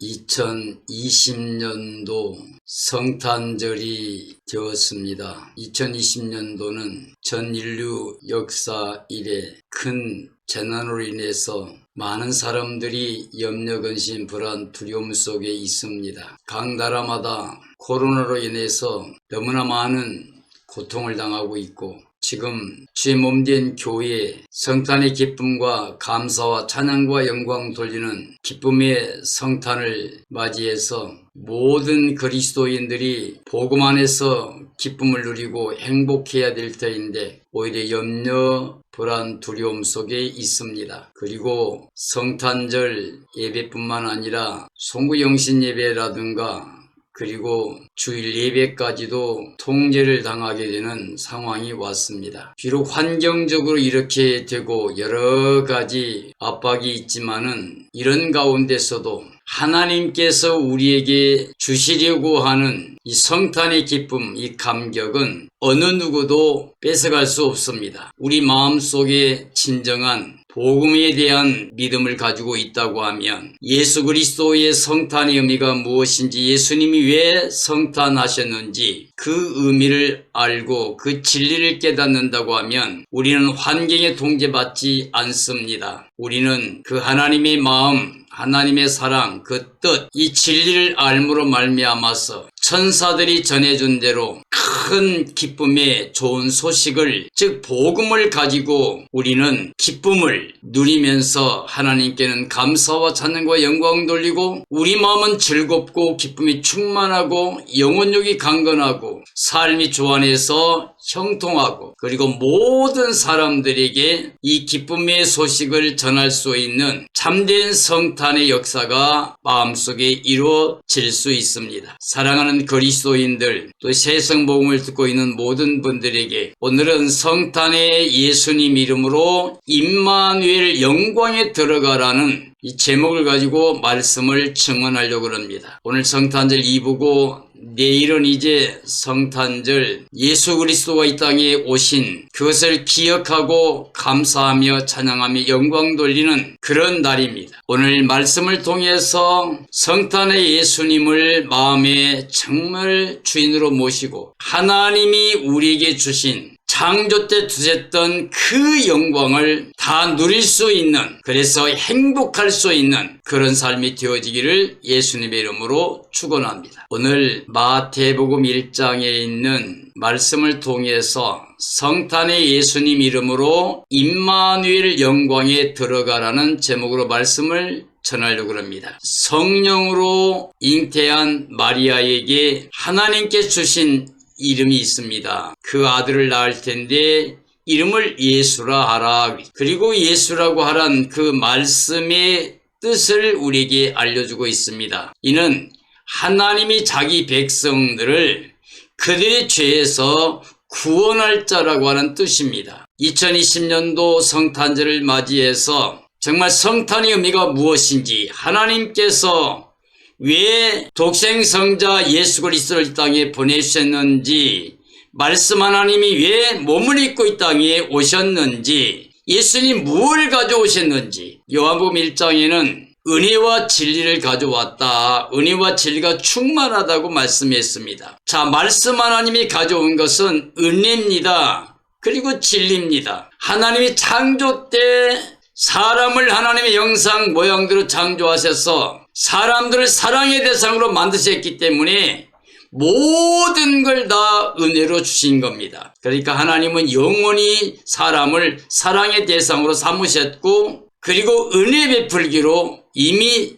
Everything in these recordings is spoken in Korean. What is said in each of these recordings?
2020년도 성탄절이 되었습니다. 2020년도는 전 인류 역사 이래 큰 재난으로 인해서 많은 사람들이 염려, 근심, 불안, 두려움 속에 있습니다. 각 나라마다 코로나로 인해서 너무나 많은 고통을 당하고 있고, 지금 주의 몸된 교회에 성탄의 기쁨과 감사와 찬양과 영광 돌리는 기쁨의 성탄을 맞이해서 모든 그리스도인들이 복음 안에서 기쁨을 누리고 행복해야 될 터인데 오히려 염려, 불안, 두려움 속에 있습니다. 그리고 성탄절 예배뿐만 아니라 송구영신 예배라든가 그리고 주일 예배까지도 통제를 당하게 되는 상황이 왔습니다. 비록 환경적으로 이렇게 되고 여러 가지 압박이 있지만은 이런 가운데서도 하나님께서 우리에게 주시려고 하는 이 성탄의 기쁨, 이 감격은 어느 누구도 뺏어갈 수 없습니다. 우리 마음속에 진정한 복음에 대한 믿음을 가지고 있다고 하면 예수 그리스도의 성탄의 의미가 무엇인지, 예수님이 왜 성탄하셨는지 그 의미를 알고 그 진리를 깨닫는다고 하면 우리는 환경에 통제받지 않습니다. 우리는 그 하나님의 마음, 하나님의 사랑, 그 뜻, 이 진리를 알므로 말미암아서 천사들이 전해준 대로 큰 기쁨의 좋은 소식을, 즉 복음을 가지고 우리는 기쁨을 누리면서 하나님께는 감사와 찬양과 영광 돌리고 우리 마음은 즐겁고 기쁨이 충만하고 영혼력이 강건하고 삶이 주 안에서 형통하고 그리고 모든 사람들에게 이 기쁨의 소식을 전할 수 있는 참된 성탄의 역사가 마음속에 이루어질 수 있습니다. 사랑하는 그리스도인들, 또 새성복음을 듣고 있는 모든 분들에게 오늘은 성탄의 예수님 이름으로 임마누엘 영광에 들어가라는 이 제목을 가지고 말씀을 증언하려고 합니다. 오늘 성탄절 2부고 내일은 이제 성탄절, 예수 그리스도가 이 땅에 오신 그것을 기억하고 감사하며 찬양하며 영광 돌리는 그런 날입니다. 오늘 말씀을 통해서 성탄의 예수님을 마음에 정말 주인으로 모시고 하나님이 우리에게 주신 창조 때 두셨던 그 영광을 다 누릴 수 있는, 그래서 행복할 수 있는 그런 삶이 되어지기를 예수님의 이름으로 축원합니다. 오늘 마태복음 1장에 있는 말씀을 통해서 성탄의 예수님 이름으로 임마누엘 영광에 들어가라는 제목으로 말씀을 전하려고 합니다. 성령으로 잉태한 마리아에게 하나님께 주신 이름이 있습니다. 그 아들을 낳을 텐데 이름을 예수라 하라. 그리고 예수라고 하란 그 말씀의 뜻을 우리에게 알려주고 있습니다. 이는 하나님이 자기 백성들을 그들의 죄에서 구원할 자라고 하는 뜻입니다. 2020년도 성탄절을 맞이해서 정말 성탄의 의미가 무엇인지, 하나님께서 왜 독생성자 예수 그리스도를 이 땅에 보내주셨는지, 말씀 하나님이 왜 몸을 입고 이 땅에 오셨는지, 예수님 무엇을 가져오셨는지, 요한복음 1장에는 은혜와 진리를 가져왔다, 은혜와 진리가 충만하다고 말씀했습니다. 자, 말씀 하나님이 가져온 것은 은혜입니다. 그리고 진리입니다. 하나님이 창조 때 사람을 하나님의 형상 모양대로 창조하셔서 사람들을 사랑의 대상으로 만드셨기 때문에 모든 걸 다 은혜로 주신 겁니다. 그러니까 하나님은 영원히 사람을 사랑의 대상으로 삼으셨고, 그리고 은혜 베풀기로 이미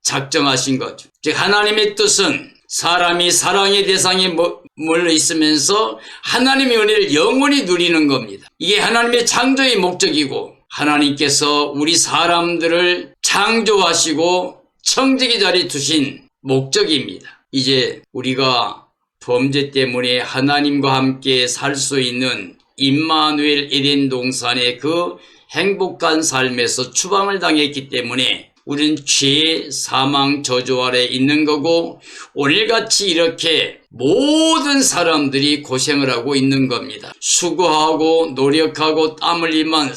작정하신 거죠. 즉 하나님의 뜻은 사람이 사랑의 대상에 몰려 있으면서 하나님의 은혜를 영원히 누리는 겁니다. 이게 하나님의 창조의 목적이고, 하나님께서 우리 사람들을 창조하시고 청지기 자리에 두신 목적입니다. 이제 우리가 범죄 때문에 하나님과 함께 살 수 있는 임마누엘 에덴 동산의 그 행복한 삶에서 추방을 당했기 때문에 우리는 죄, 사망, 저주 아래 있는 거고, 오늘같이 이렇게 모든 사람들이 고생을 하고 있는 겁니다. 수고하고 노력하고 땀 흘리만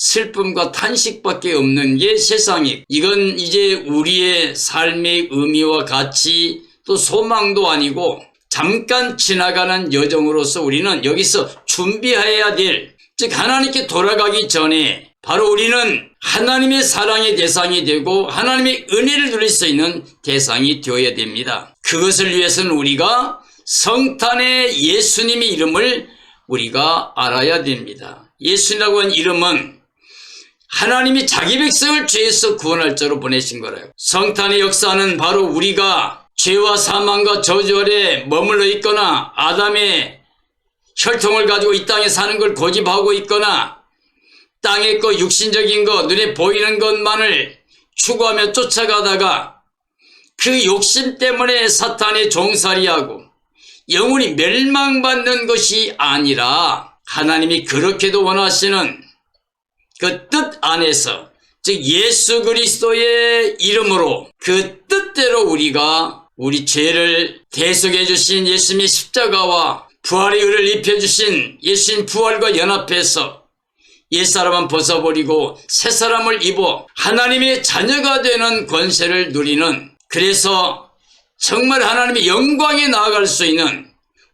슬픔과 탄식밖에 없는 게 세상이. 이건 이제 우리의 삶의 의미와 가치 또 소망도 아니고 잠깐 지나가는 여정으로서 우리는 여기서 준비해야 될, 즉 하나님께 돌아가기 전에 바로 우리는 하나님의 사랑의 대상이 되고 하나님의 은혜를 누릴 수 있는 대상이 되어야 됩니다. 그것을 위해서는 우리가 성탄의 예수님의 이름을 우리가 알아야 됩니다. 예수님이라고 하는 이름은 하나님이 자기 백성을 죄에서 구원할 자로 보내신 거라요. 성탄의 역사는 바로 우리가 죄와 사망과 저주 아래 머물러 있거나 아담의 혈통을 가지고 이 땅에 사는 걸 고집하고 있거나 땅의 것, 육신적인 것, 눈에 보이는 것만을 추구하며 쫓아가다가 그 욕심 때문에 사탄의 종살이하고 영혼이 멸망받는 것이 아니라 하나님이 그렇게도 원하시는 그 뜻 안에서, 즉 예수 그리스도의 이름으로 그 뜻대로 우리가 우리 죄를 대속해 주신 예수님의 십자가와 부활의 의를 입혀주신 예수님 부활과 연합해서 옛사람은 벗어버리고 새사람을 입어 하나님의 자녀가 되는 권세를 누리는, 그래서 정말 하나님의 영광에 나아갈 수 있는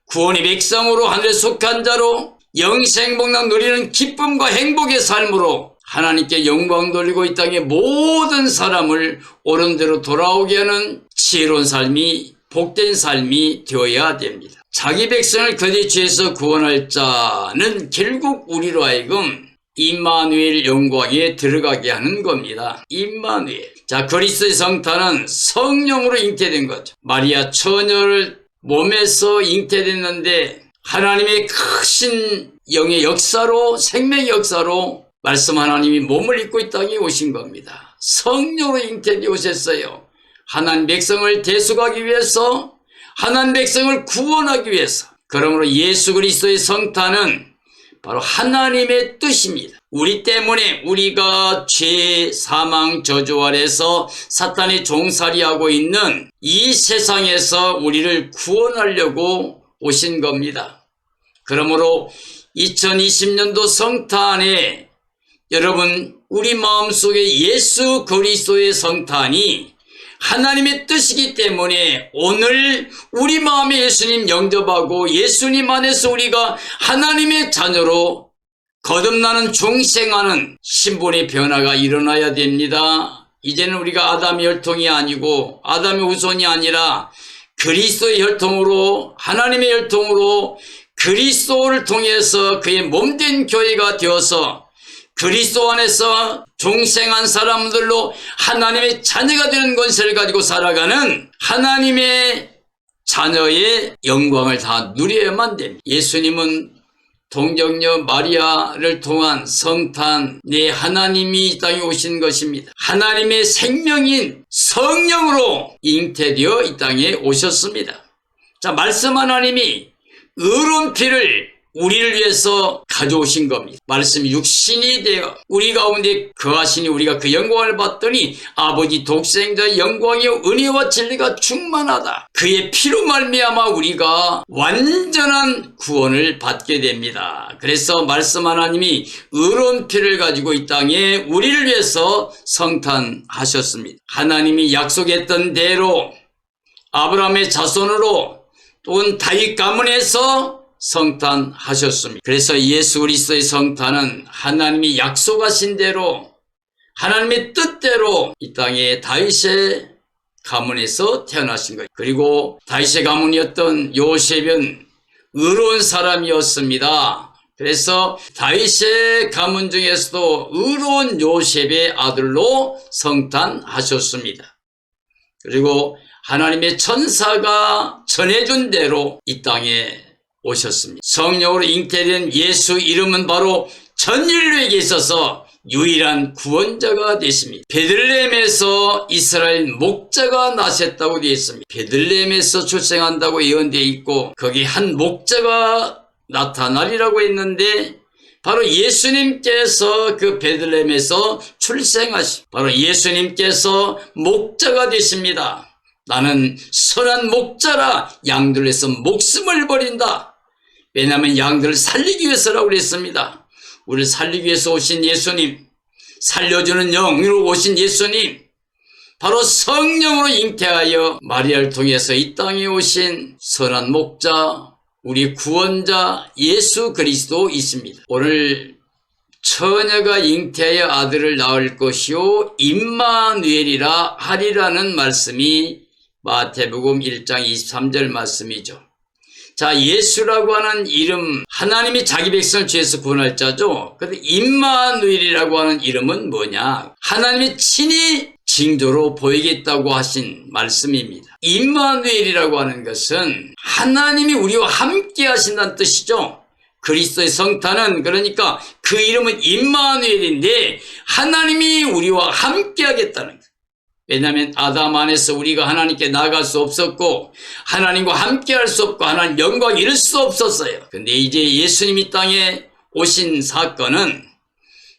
구원의 백성으로 하늘에 속한 자로 영생복락 누리는 기쁨과 행복의 삶으로 하나님께 영광 돌리고 이 땅의 모든 사람을 옳은 대로 돌아오게 하는 지혜로운 삶이, 복된 삶이 되어야 됩니다. 자기 백성을 그들의 죄에서 구원할 자는 결국 우리로 하여금 임마누엘 영광에 들어가게 하는 겁니다. 임마누엘. 자, 그리스도의 성탄은 성령으로 잉태된 거죠. 마리아 처녀를 몸에서 잉태됐는데 하나님의 크신 영의 역사로, 생명의 역사로 말씀 하나님이 몸을 입고 이 땅에 오신 겁니다. 성령으로 잉태되어 오셨어요. 하나님 백성을 대속하기 위해서, 하나님 백성을 구원하기 위해서. 그러므로 예수 그리스도의 성탄은 바로 하나님의 뜻입니다. 우리 때문에 우리가 죄, 사망, 저주 아래서 사탄의 종살이하고 있는 이 세상에서 우리를 구원하려고 오신 겁니다. 그러므로 2020년도 성탄에 여러분, 우리 마음속에 예수 그리스도의 성탄이 하나님의 뜻이기 때문에 오늘 우리 마음에 예수님 영접하고 예수님 안에서 우리가 하나님의 자녀로 거듭나는 중생하는 신분의 변화가 일어나야 됩니다. 이제는 우리가 아담의 혈통이 아니고 아담의 후손이 아니라 그리스도의 혈통으로, 하나님의 혈통으로 그리스도를 통해서 그의 몸된 교회가 되어서 그리스도 안에서 중생한 사람들로 하나님의 자녀가 되는 권세를 가지고 살아가는 하나님의 자녀의 영광을 다 누려야만 됩니다. 예수님은 동정녀 마리아를 통한 성탄, 내 하나님이 이 땅에 오신 것입니다. 하나님의 생명인 성령으로 잉태되어 이 땅에 오셨습니다. 자, 말씀 하나님이 의로운 피를 우리를 위해서 가져오신 겁니다. 말씀이 육신이 되어 우리 가운데 거하시니 우리가 그 영광을 봤더니 아버지 독생자의 영광이요 은혜와 진리가 충만하다. 그의 피로 말미암아 우리가 완전한 구원을 받게 됩니다. 그래서 말씀 하나님이 의로운 피를 가지고 이 땅에 우리를 위해서 성탄하셨습니다. 하나님이 약속했던 대로 아브라함의 자손으로 또는 다윗 가문에서 성탄하셨습니다. 그래서 예수 그리스도의 성탄은 하나님이 약속하신 대로 하나님의 뜻대로 이 땅에 다윗의 가문에서 태어나신 거예요. 그리고 다윗의 가문이었던 요셉은 의로운 사람이었습니다. 그래서 다윗의 가문 중에서도 의로운 요셉의 아들로 성탄하셨습니다. 그리고 하나님의 천사가 전해준 대로 이 땅에 오셨습니다. 성령으로 잉태된 예수 이름은 바로 전 인류에게 있어서 유일한 구원자가 되십니다. 베들레헴에서 이스라엘 목자가 나셨다고 되어 있습니다. 베들레헴에서 출생한다고 예언되어 있고 거기 한 목자가 나타나리라고 했는데 바로 예수님께서 그 베들레헴에서 출생하시, 바로 예수님께서 목자가 되십니다. 나는 선한 목자라 양들을 위해서 목숨을 버린다. 왜냐하면 양들을 살리기 위해서라고 그랬습니다. 우리를 살리기 위해서 오신 예수님, 살려주는 영으로 오신 예수님, 바로 성령으로 잉태하여 마리아를 통해서 이 땅에 오신 선한 목자, 우리 구원자 예수 그리스도 있습니다. 오늘 처녀가 잉태하여 아들을 낳을 것이요 임마누엘이라 하리라는 말씀이 마태복음 1장 23절 말씀이죠. 자, 예수라고 하는 이름, 하나님이 자기 백성을 죄에서 구원할 자죠. 그런데 임마누엘이라고 하는 이름은 뭐냐? 하나님이 친히 징조로 보이겠다고 하신 말씀입니다. 임마누엘이라고 하는 것은 하나님이 우리와 함께 하신다는 뜻이죠. 그리스도의 성탄은 그러니까 그 이름은 임마누엘인데 하나님이 우리와 함께 하겠다는 거예요. 왜냐하면 아담 안에서 우리가 하나님께 나갈 수 없었고 하나님과 함께 할 수 없고 하나님 영광 이룰 수 없었어요. 근데 이제 예수님이 땅에 오신 사건은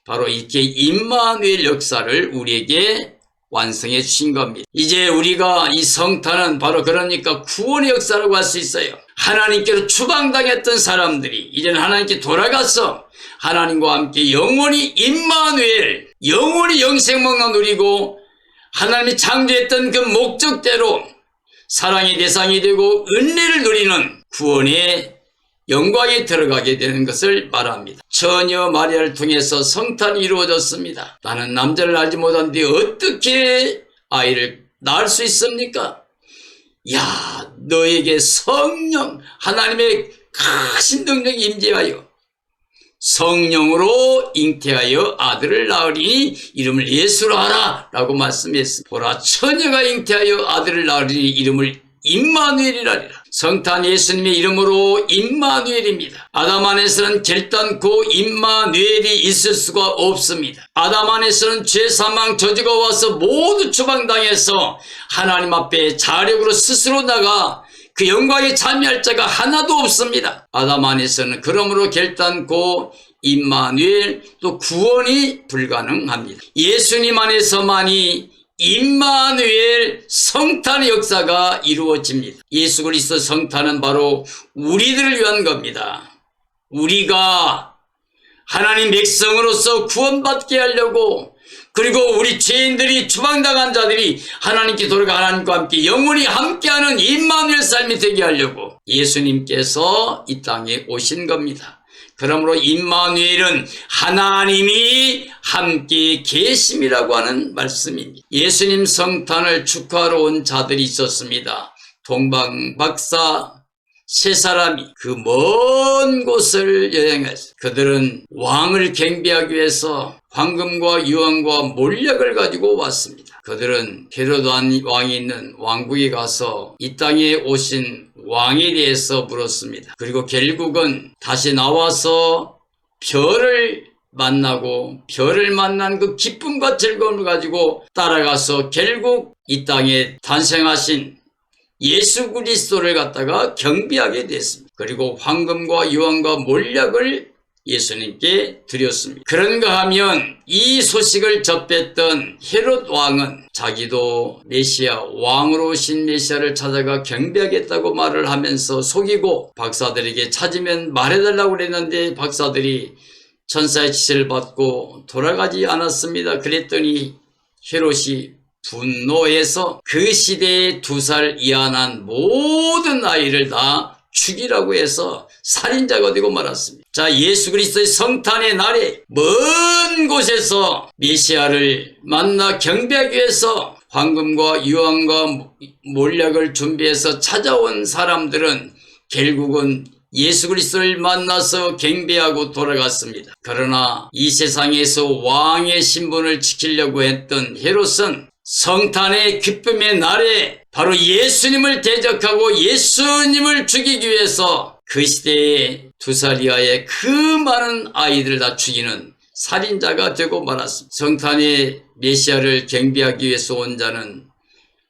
바로 이렇게 임마누엘 역사를 우리에게 완성해 주신 겁니다. 이제 우리가 이 성탄은 바로 그러니까 구원의 역사라고 할 수 있어요. 하나님께로 추방당했던 사람들이 이제는 하나님께 돌아가서 하나님과 함께 영원히 임마누엘, 영원히 영생만을 누리고 하나님이 창조했던 그 목적대로 사랑의 대상이 되고 은혜를 누리는 구원의 영광에 들어가게 되는 것을 말합니다. 처녀 마리아를 통해서 성탄이 이루어졌습니다. 나는 남자를 알지 못하는데 어떻게 아이를 낳을 수 있습니까? 야, 너에게 성령, 하나님의 크신 능력이 임재하여 성령으로 잉태하여 아들을 낳으리니 이름을 예수로 하라 라고 말씀했습니다. 보라, 처녀가 잉태하여 아들을 낳으리니 이름을 임마누엘이라리라. 성탄 예수님의 이름으로 임마누엘입니다. 아담 안에서는 결단코 임마누엘이 있을 수가 없습니다. 아담 안에서는 죄, 사망, 저주가 와서 모두 추방당해서 하나님 앞에 자력으로 스스로 나가 그 영광에 참여할 자가 하나도 없습니다. 아담 안에서는 그러므로 결단코 임마누엘 또 구원이 불가능합니다. 예수님 안에서만이 임마누엘 성탄의 역사가 이루어집니다. 예수 그리스도 성탄은 바로 우리들을 위한 겁니다. 우리가 하나님 백성으로서 구원받게 하려고, 그리고 우리 죄인들이 추방당한 자들이 하나님께 돌아가 하나님과 함께 영원히 함께하는 임마누엘 삶이 되게 하려고 예수님께서 이 땅에 오신 겁니다. 그러므로 임마누엘은 하나님이 함께 계심이라고 하는 말씀입니다. 예수님 성탄을 축하하러 온 자들이 있었습니다. 동방박사 세 사람이 그 먼 곳을 여행했어요. 그들은 왕을 경배하기 위해서 황금과 유황과 몰약을 가지고 왔습니다. 그들은 헤롯 왕이 있는 왕국에 가서 이 땅에 오신 왕에 대해서 물었습니다. 그리고 결국은 다시 나와서 별을 만나고 별을 만난 그 기쁨과 즐거움을 가지고 따라가서 결국 이 땅에 탄생하신 예수 그리스도를 갖다가 경배하게 됐습니다. 그리고 황금과 유황과 몰약을 예수님께 드렸습니다. 그런가 하면 이 소식을 접했던 헤롯 왕은 자기도 메시아, 왕으로 오신 메시아를 찾아가 경배하겠다고 말을 하면서 속이고 박사들에게 찾으면 말해달라고 그랬는데 박사들이 천사의 지시를 받고 돌아가지 않았습니다. 그랬더니 헤롯이 분노해서 그 시대에 2살 이하 난 모든 아이를 다 죽이라고 해서 살인자가 되고 말았습니다. 자, 예수 그리스도의 성탄의 날에 먼 곳에서 메시아를 만나 경배하기 위해서 황금과 유황과 몰약을 준비해서 찾아온 사람들은 결국은 예수 그리스도를 만나서 경배하고 돌아갔습니다. 그러나 이 세상에서 왕의 신분을 지키려고 했던 헤롯은 성탄의 기쁨의 날에 바로 예수님을 대적하고 예수님을 죽이기 위해서 그 시대에 2살 이하의 그 많은 아이들을 다 죽이는 살인자가 되고 말았습니다. 성탄의 메시아를 경배하기 위해서 온 자는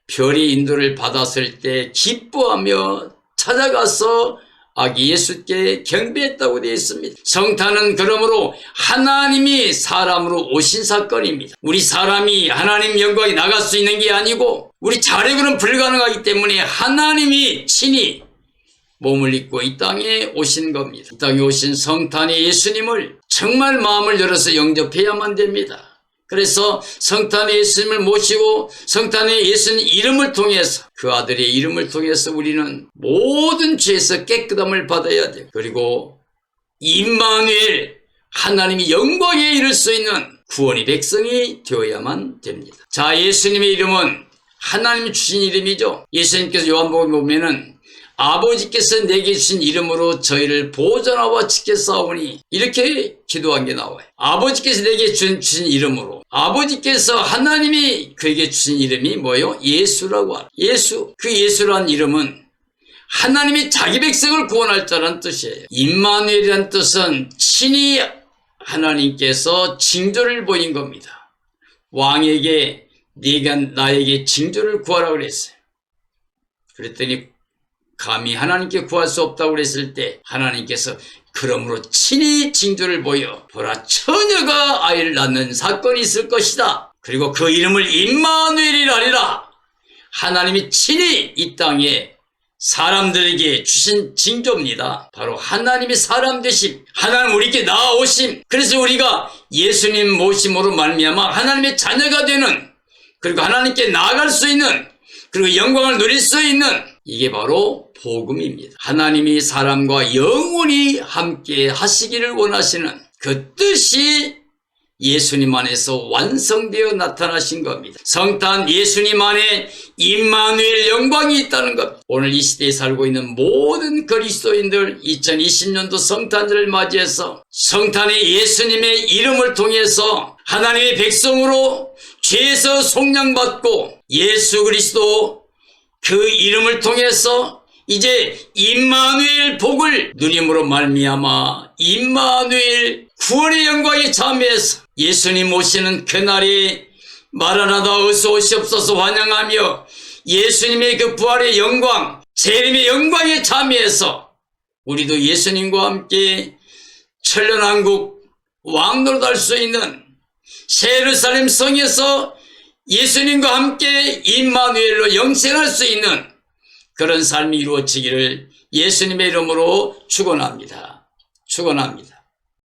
별의 인도를 받았을 때 기뻐하며 찾아가서 아기 예수께 경배했다고 되어 있습니다. 성탄은 그러므로 하나님이 사람으로 오신 사건입니다. 우리 사람이 하나님 영광에 나갈 수 있는 게 아니고 우리 자력으로는 불가능하기 때문에 하나님이 친히 몸을 입고 이 땅에 오신 겁니다. 이 땅에 오신 성탄의 예수님을 정말 마음을 열어서 영접해야만 됩니다. 그래서 성탄의 예수님을 모시고 성탄의 예수님 이름을 통해서 그 아들의 이름을 통해서 우리는 모든 죄에서 깨끗함을 받아야 돼요. 그리고 임마누엘 하나님이 영광에 이를 수 있는 구원의 백성이 되어야만 됩니다. 자, 예수님의 이름은 하나님이 주신 이름이죠. 예수님께서 요한복음에 보면은 아버지께서 내게 주신 이름으로 저희를 보존하고 지켰사오니 이렇게 기도한 게 나와요. 아버지께서 내게 주신 이름으로, 아버지께서 하나님이 그에게 주신 이름이 뭐예요? 예수라고 하라. 예수. 그 예수라는 이름은 하나님이 자기 백성을 구원할 자라는 뜻이에요. 임마누엘이라는 뜻은 친히 하나님께서 징조를 보인 겁니다. 왕에게 네가 나에게 징조를 구하라 그랬어요. 그랬더니 감히 하나님께 구할 수 없다고 그랬을 때 하나님께서 그러므로 친히 징조를 보여 보라, 처녀가 아이를 낳는 사건이 있을 것이다. 그리고 그 이름을 임마누엘이라 하리라. 하나님이 친히 이 땅에 사람들에게 주신 징조입니다. 바로 하나님이 사람 되심, 하나님 우리에게 나아오심. 그래서 우리가 예수님 모심으로 말미암아 하나님의 자녀가 되는, 그리고 하나님께 나아갈 수 있는, 그리고 영광을 누릴 수 있는, 이게 바로 복음입니다. 하나님이 사람과 영원히 함께 하시기를 원하시는 그 뜻이 예수님 안에서 완성되어 나타나신 겁니다. 성탄 예수님 안에 임마누엘 영광이 있다는 것. 오늘 이 시대에 살고 있는 모든 그리스도인들 2020년도 성탄절을 맞이해서 성탄의 예수님의 이름을 통해서 하나님의 백성으로 죄에서 속량받고 예수 그리스도 그 이름을 통해서 이제 임마누엘 복을 누림으로 말미암아 임마누엘 구원의 영광에 참여해서 예수님 오시는 그날이 마라나다 어서 오시옵소서 환영하며 예수님의 그 부활의 영광, 재림의 영광에 참여해서 우리도 예수님과 함께 천년왕국 왕노릇 할 수 있는 새 예루살렘 성에서 예수님과 함께 임마누엘로 영생할 수 있는 그런 삶이 이루어지기를 예수님의 이름으로 축원합니다. 축원합니다.